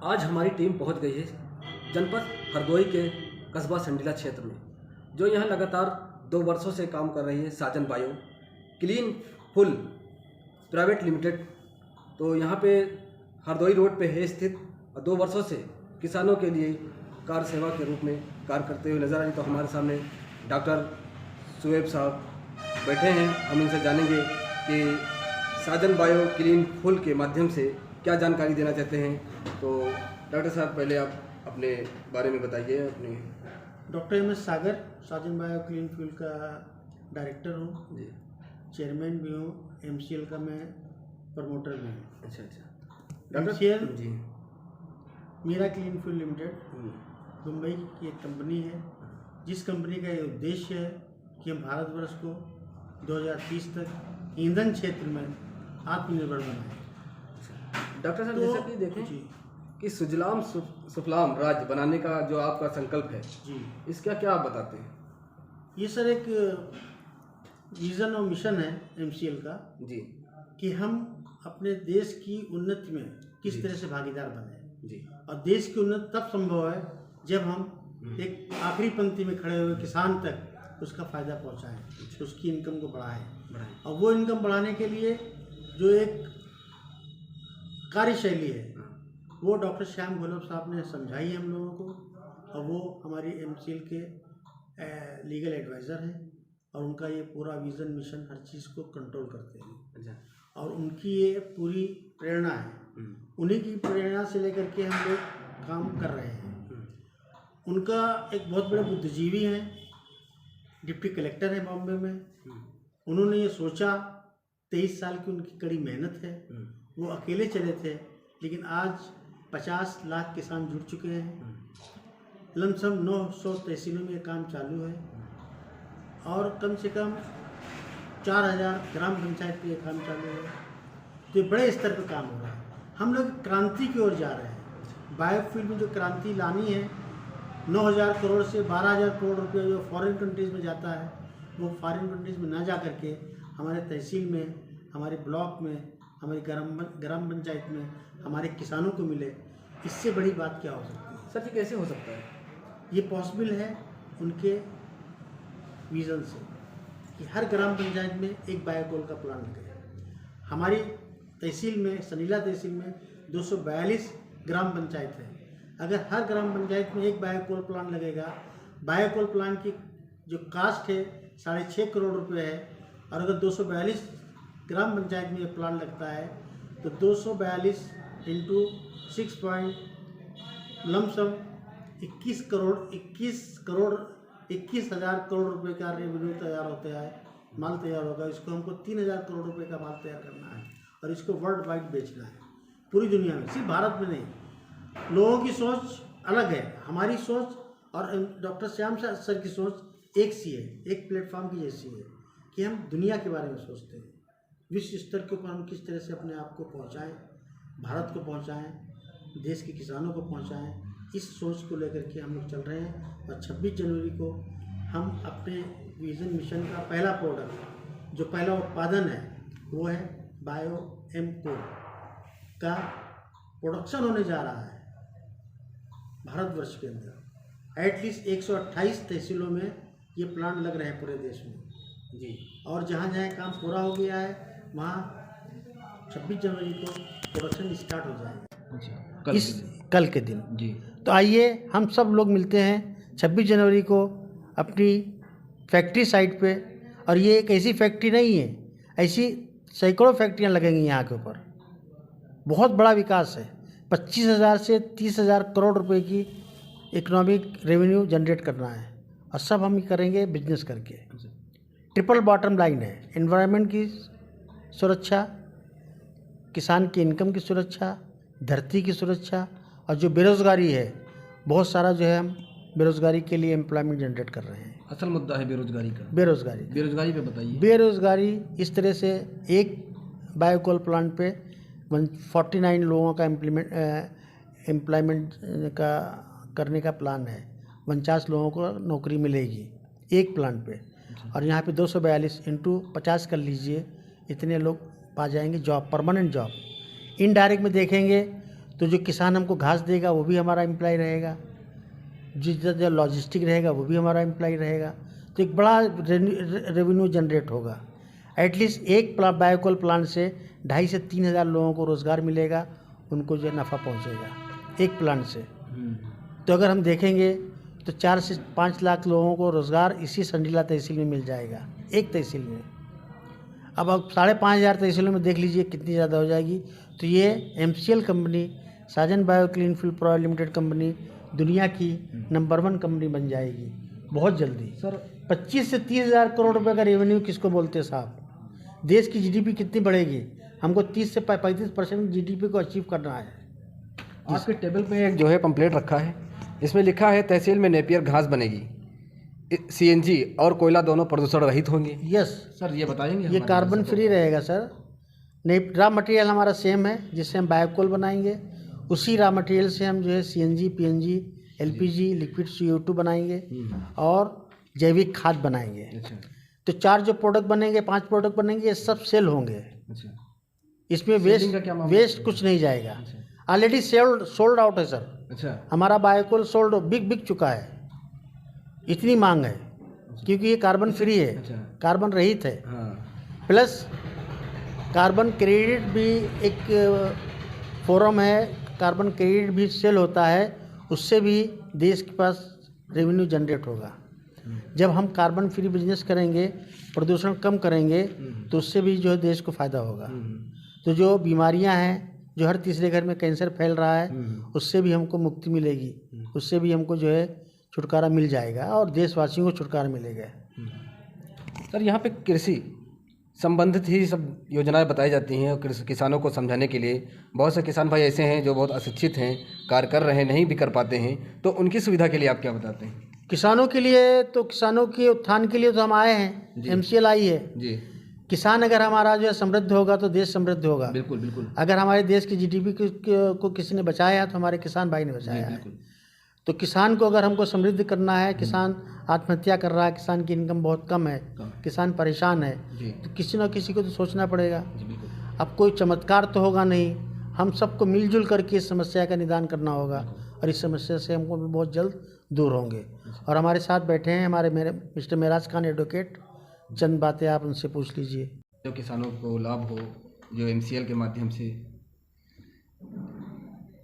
आज हमारी टीम पहुंच गई है जनपद हरदोई के कस्बा संडीला क्षेत्र में, जो यहाँ लगातार 2 वर्षों से काम कर रही है Sajan bio clean fuel private limited. तो यहाँ पे हरदोई रोड पे है स्थित और 2 वर्षों से किसानों के लिए कार सेवा के रूप में कार्य करते हुए नजर आ रही। तो हमारे सामने डॉक्टर सुएब साहब बैठे हैं, हम इनसे जानेंगे कि साजन बायो क्लीन फुल के माध्यम से क्या जानकारी देना चाहते हैं। तो डॉक्टर साहब, पहले आप अपने बारे में बताइए। अपने डॉक्टर एम एस सागर, साजन बायो क्लीन फ्यूल का डायरेक्टर हूँ जी। चेयरमैन भी हूँ, MCL का मैं प्रमोटर भी हूँ। अच्छा। MCL ji. Meera clean fuel limited Mumbai की एक कंपनी है, जिस कंपनी का ये उद्देश्य है कि हम भारतवर्ष को 2030 तक ईंधन क्षेत्र में आत्मनिर्भर बनाएं। डॉक्टर साहब, तो जैसा कि देखें कि सुजलाम सुफलाम राज्य बनाने का जो आपका संकल्प है जी, इसका क्या आप बताते हैं? ये सर एक विज़न और मिशन है MCL का जी कि हम अपने देश की उन्नति में किस जी। तरह से भागीदार बने। जी। और देश की उन्नति तब संभव है जब हम एक आखिरी पंक्ति में खड़े हुए किसान तक उसका फ़ायदा पहुंचाएं, उसकी इनकम को बढ़ाएं। और वो इनकम बढ़ाने के लिए जो एक कार्यशैली है वो डॉक्टर श्याम गोलब साहब ने समझाई है हम लोगों को, और वो हमारी MCL के लीगल एडवाइज़र हैं और उनका ये पूरा विज़न मिशन हर चीज़ को कंट्रोल करते हैं। अच्छा। और उनकी ये पूरी प्रेरणा है, उन्हीं की प्रेरणा से लेकर के हम लोग काम कर रहे हैं। उनका एक बहुत बड़े बुद्धिजीवी हैं, डिप्टी कलेक्टर हैं बॉम्बे में। उन्होंने ये सोचा, 23 साल की उनकी कड़ी मेहनत है। वो अकेले चले थे, लेकिन आज 50 लाख किसान जुड़ चुके हैं। लमसम 900 तहसीलों में ये काम चालू है और कम से कम 4000 ग्राम पंचायत पे ये काम चालू है। तो ये बड़े स्तर पर काम हो रहा है। हम लोग क्रांति की ओर जा रहे हैं। बायोफ्यूल में जो क्रांति लानी है, 9000 करोड़ से 12000 करोड़ रुपये जो फॉरेन कंट्रीज़ में जाता है, वो फॉरेन कंट्रीज़ में ना जा करके हमारे तहसील में, हमारे ब्लॉक में, हमारी ग्राम पंचायत में हमारे किसानों को मिले। इससे बड़ी बात क्या हो सकती है? सर जी, कैसे हो सकता है? ये पॉसिबल है उनके विज़न से कि हर ग्राम पंचायत में एक बायोकोल का प्लांट लगे। हमारी तहसील में, सनीला तहसील में 242 ग्राम पंचायत है। अगर हर ग्राम पंचायत में एक बायोकोल प्लांट लगेगा, बायोकोल प्लांट की जो कास्ट है 6.5 करोड़ रुपए है, और अगर 242 ग्राम पंचायत में ये प्लांट लगता है तो 242 इंटू 6 लमसम 21,000 करोड़ रुपए का रेवेन्यू तैयार होता है, माल तैयार होगा। इसको हमको 3000 करोड़ रुपए का माल तैयार करना है और इसको वर्ल्ड वाइड बेचना है, पूरी दुनिया में, सिर्फ भारत में नहीं। लोगों की सोच अलग है, हमारी सोच और डॉक्टर श्याम सर की सोच एक सी है, एक प्लेटफॉर्म की जैसी है कि हम दुनिया के बारे में सोचते हैं। विश्व स्तर के ऊपर हम किस तरह से अपने आप को पहुँचाएँ, भारत को पहुँचाएँ, देश के किसानों को पहुँचाएँ, इस सोच को लेकर के हम लोग चल रहे हैं। और 26 जनवरी को हम अपने विज़न मिशन का पहला प्रोडक्ट, जो पहला उत्पादन है, वो है बायो M-Cool का प्रोडक्शन होने जा रहा है भारतवर्ष के अंदर। एटलीस्ट 128 तहसीलों में ये प्लांट लग रहे हैं पूरे देश में जी। और जहाँ जहाँ काम पूरा हो गया है वहाँ 26 जनवरी को प्रोडक्शन स्टार्ट हो जाएगा। कल के दिन जी। तो आइए हम सब लोग मिलते हैं 26 जनवरी को अपनी फैक्ट्री साइट पे। और ये एक ऐसी फैक्ट्री नहीं है, ऐसी सैकड़ों फैक्ट्रियाँ लगेंगी यहाँ के ऊपर। बहुत बड़ा विकास है। 25,000 से 30,000 करोड़ रुपए की इकोनॉमिक रेवेन्यू जनरेट करना है, और सब हम करेंगे बिजनेस करके। ट्रिपल बॉटम लाइन है, एनवायरनमेंट की सुरक्षा, किसान की इनकम की सुरक्षा, धरती की सुरक्षा, और जो बेरोज़गारी है, बहुत सारा जो है हम बेरोज़गारी के लिए एम्प्लॉयमेंट जनरेट कर रहे हैं। असल मुद्दा है बेरोजगारी का। बेरोज़गारी पे बताइए। बेरोज़गारी इस तरह से एक बायोकोल प्लांट पे 49 लोगों का एम्प्लॉयमेंट का करने का प्लान है। 49 लोगों को नौकरी मिलेगी एक प्लांट पे, और यहाँ पे 242 इंटू 50 कर लीजिए, इतने लोग पा जाएंगे जॉब, परमानेंट जॉब। इनडायरेक्ट में देखेंगे तो जो किसान हमको घास देगा वो भी हमारा एम्प्लॉय रहेगा, जो लॉजिस्टिक रहेगा वो भी हमारा एम्प्लॉय रहेगा। तो एक बड़ा रेवेन्यू जनरेट होगा। एटलीस्ट एक बायोकोल प्लांट से 2,500 से 3,000 लोगों को रोज़गार मिलेगा, उनको जो नफ़ा पहुंचेगा एक प्लांट से। तो अगर हम देखेंगे तो 4 से 5 लाख लोगों को रोज़गार इसी संडीला तहसील में मिल जाएगा, एक तहसील में। अब 5,500 तहसीलों में देख लीजिए कितनी ज़्यादा हो जाएगी। तो ये MCL company, Sajan bio clean fuel private limited company दुनिया की नंबर 1 कंपनी बन जाएगी बहुत जल्दी। सर 25 से 30,000 करोड़ रुपए का रेवेन्यू किसको बोलते हैं साहब? देश की GDP कितनी बढ़ेगी? हमको 30 से 35% GDP को अचीव करना है। आपके टेबल पे एक जो है पंपलेट रखा है, इसमें लिखा है तहसील में नेपियर घास बनेगी, CNG और कोयला दोनों प्रदूषण रहित होंगे। यस सर ये बताएंगे? ये कार्बन फ्री रहेगा सर। रॉ मटेरियल हमारा सेम है, जिससे हम बायोकोल बनाएंगे। उसी रॉ मटेरियल से हम जो है CNG, PNG, LPG, liquid CO2 बनाएंगे और जैविक खाद बनाएंगे। अच्छा। तो 4 जो प्रोडक्ट बनेंगे, 5 प्रोडक्ट बनेंगे, ये सब सेल होंगे। अच्छा। इसमें वेस्ट कुछ नहीं जाएगा। ऑलरेडी सोल्ड आउट है सर। अच्छा। हमारा बायोकोल सोल्ड बिक चुका है, इतनी मांग है क्योंकि ये कार्बन फ्री है। अच्छा। कार्बन रहित है। हाँ। प्लस कार्बन क्रेडिट भी एक फोरम है, कार्बन क्रेडिट भी सेल होता है, उससे भी देश के पास रेवेन्यू जनरेट होगा। जब हम कार्बन फ्री बिजनेस करेंगे, प्रदूषण कम करेंगे, तो उससे भी जो है देश को फ़ायदा होगा। तो जो बीमारियां हैं, जो हर तीसरे घर में कैंसर फैल रहा है, उससे भी हमको मुक्ति मिलेगी, उससे भी हमको जो है छुटकारा मिल जाएगा और देशवासियों को छुटकारा मिलेगा। सर यहाँ पे कृषि संबंधित ही सब योजनाएं बताई जाती हैं और किसानों को समझाने के लिए बहुत से किसान भाई ऐसे हैं जो बहुत अशिक्षित हैं, कार्य कर रहे हैं, नहीं भी कर पाते हैं, तो उनकी सुविधा के लिए आप क्या बताते हैं? किसानों के लिए तो किसानों के उत्थान के लिए तो हम आए हैं, MCL आई है जी। किसान अगर हमारा जो है समृद्ध होगा तो देश समृद्ध होगा। बिल्कुल बिल्कुल। अगर हमारे देश की GDP को किसी ने बचाया तो हमारे किसान भाई ने बचाया है। तो किसान को अगर हमको समृद्ध करना है, किसान आत्महत्या कर रहा है, किसान की इनकम बहुत कम है, किसान परेशान है, तो किसी न किसी को तो सोचना पड़ेगा। अब कोई चमत्कार तो होगा नहीं, हम सबको मिलजुल करके इस समस्या का निदान करना होगा और इस समस्या से हमको भी बहुत जल्द दूर होंगे। और हमारे साथ बैठे हैं मेरे मिस्टर मेराज खान एडवोकेट, चंद बातें आप उनसे पूछ लीजिए। जो किसानों को लाभ हो, जो MCL के माध्यम से।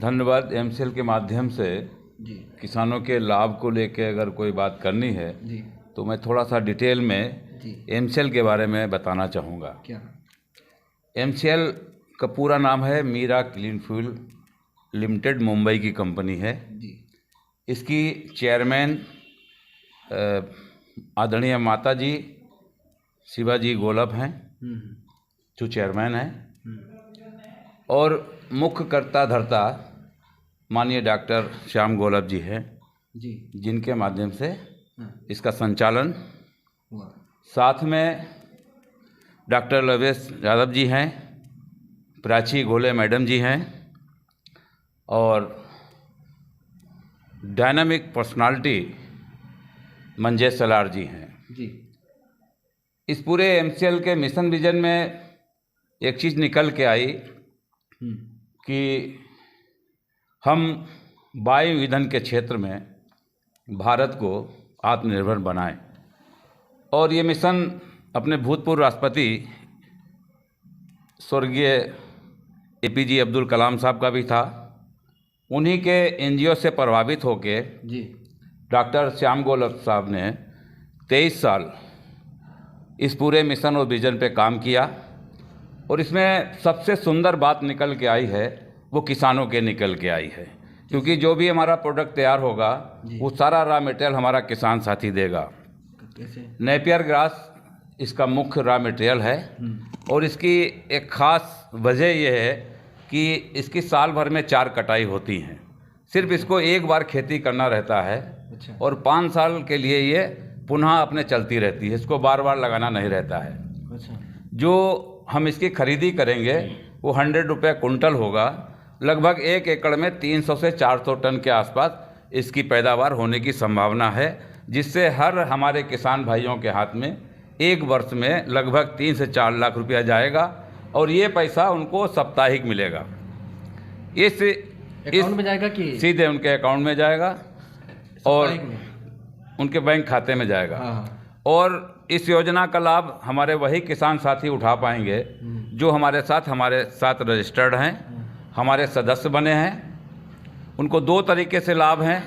धन्यवाद। MCL के माध्यम से जी। किसानों के लाभ को लेकर अगर कोई बात करनी है जी। तो मैं थोड़ा सा डिटेल में जी। MCL के बारे में बताना चाहूँगा। क्या? MCL का पूरा नाम है Meera clean fuel limited, Mumbai की कंपनी है जी। इसकी चेयरमैन आदरणीय माता जी शिवाजी गोलब हैं, जो चेयरमैन हैं, और मुख्य कर्ता धर्ता माननीय डॉक्टर श्याम गोलब जी हैं जी, जिनके माध्यम से इसका संचालन हुआ। साथ में डॉक्टर लवेश यादव जी हैं, प्राची गोले मैडम जी हैं और डायनामिक पर्सनालिटी मंजेश सलार जी हैं जी। इस पूरे MCL के मिशन विजन में एक चीज़ निकल के आई कि हम वायु ईंधन के क्षेत्र में भारत को आत्मनिर्भर बनाएं, और ये मिशन अपने भूतपूर्व राष्ट्रपति स्वर्गीय APJ अब्दुल कलाम साहब का भी था। उन्हीं के NGO से प्रभावित होके जी। डॉक्टर श्याम गोलब साहब ने 23 साल इस पूरे मिशन और विजन पे काम किया, और इसमें सबसे सुंदर बात निकल के आई है वो किसानों के निकल के आई है, क्योंकि जो भी हमारा प्रोडक्ट तैयार होगा वो सारा रॉ मटेरियल हमारा किसान साथी देगा। कैसे? नेपियर ग्रास इसका मुख्य रॉ मटेरियल है, और इसकी एक ख़ास वजह यह है कि इसकी साल भर में 4 कटाई होती हैं। सिर्फ इसको एक बार खेती करना रहता है। अच्छा। और 5 साल के लिए ये पुनः अपने चलती रहती है, इसको बार बार लगाना नहीं रहता है। अच्छा। जो हम इसकी खरीदी करेंगे वो 100 रुपये कुंटल होगा। लगभग 1 एकड़ में 300 से 400 टन के आसपास इसकी पैदावार होने की संभावना है, जिससे हर हमारे किसान भाइयों के हाथ में एक वर्ष में लगभग 3 से 4 लाख रुपया जाएगा, और ये पैसा उनको साप्ताहिक मिलेगा। इस अकाउंट में जाएगा कि सीधे उनके अकाउंट में जाएगा और साप्ताहिक में? उनके बैंक खाते में जाएगा। हाँ। और इस योजना का लाभ हमारे वही किसान साथी उठा पाएंगे जो हमारे साथ रजिस्टर्ड हैं, हमारे सदस्य बने हैं। उनको 2 तरीके से लाभ हैं।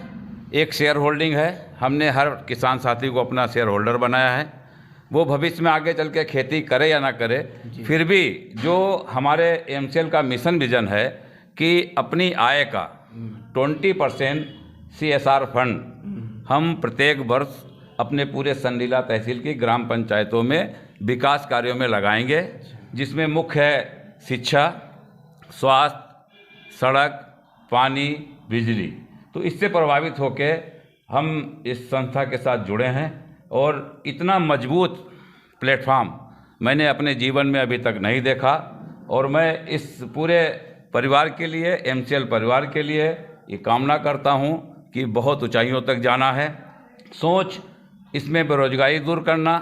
एक शेयर होल्डिंग है, हमने हर किसान साथी को अपना शेयर होल्डर बनाया है। वो भविष्य में आगे चल के खेती करे या ना करे, फिर भी जो हमारे एमसीएल का मिशन विजन है कि अपनी आय का 20% CSR फंड हम प्रत्येक वर्ष अपने पूरे संडीला तहसील की ग्राम पंचायतों में विकास कार्यों में लगाएंगे, जिसमें मुख्य है शिक्षा, स्वास्थ्य, सड़क, पानी, बिजली। तो इससे प्रभावित होकर हम इस संस्था के साथ जुड़े हैं और इतना मजबूत प्लेटफॉर्म मैंने अपने जीवन में अभी तक नहीं देखा। और मैं इस पूरे परिवार के लिए, एमसीएल परिवार के लिए ये कामना करता हूँ कि बहुत ऊंचाइयों तक जाना है। सोच इसमें बेरोजगारी दूर करना,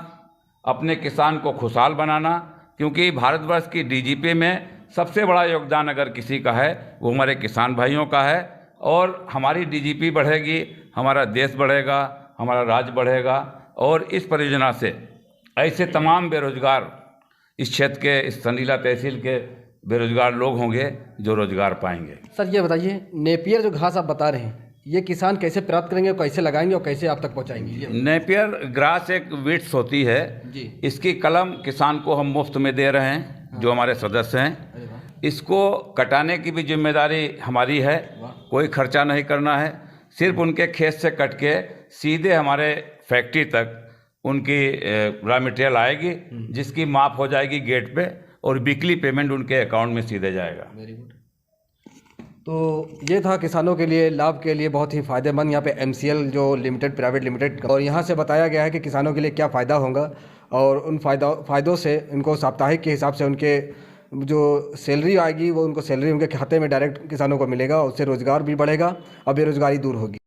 अपने किसान को खुशहाल बनाना, क्योंकि भारतवर्ष की डीजीपी में सबसे बड़ा योगदान अगर किसी का है वो हमारे किसान भाइयों का है। और हमारी डीजीपी बढ़ेगी, हमारा देश बढ़ेगा, हमारा राज्य बढ़ेगा। और इस परियोजना से ऐसे तमाम बेरोजगार इस क्षेत्र के, इस संडीला तहसील के बेरोजगार लोग होंगे जो रोजगार पाएंगे। सर ये बताइए, नेपियर जो घास आप बता रहे हैं, ये किसान कैसे प्राप्त करेंगे और कैसे लगाएंगे और कैसे आप तक पहुंचाएंगे? नेपियर ग्रास एक वीड्स होती है जी। इसकी कलम किसान को हम मुफ्त में दे रहे हैं। हाँ। जो हमारे सदस्य हैं, अरे वाह। इसको कटाने की भी जिम्मेदारी हमारी है। कोई खर्चा नहीं करना है, सिर्फ उनके खेत से कट के सीधे हमारे फैक्ट्री तक उनकी रॉ मटेरियल आएगी, जिसकी माप हो जाएगी गेट पे और वीकली पेमेंट उनके अकाउंट में सीधे जाएगा। Very good. तो ये था किसानों के लिए लाभ के लिए बहुत ही फ़ायदेमंद यहाँ पे एमसीएल जो लिमिटेड प्राइवेट लिमिटेड, और यहाँ से बताया गया है कि किसानों के लिए क्या फ़ायदा होगा और उन फ़ायदों से इनको साप्ताहिक के हिसाब से उनके जो सैलरी आएगी वो उनको सैलरी उनके खाते में डायरेक्ट किसानों को मिलेगा। उससे रोज़गार भी बढ़ेगा और बेरोज़गारी दूर होगी।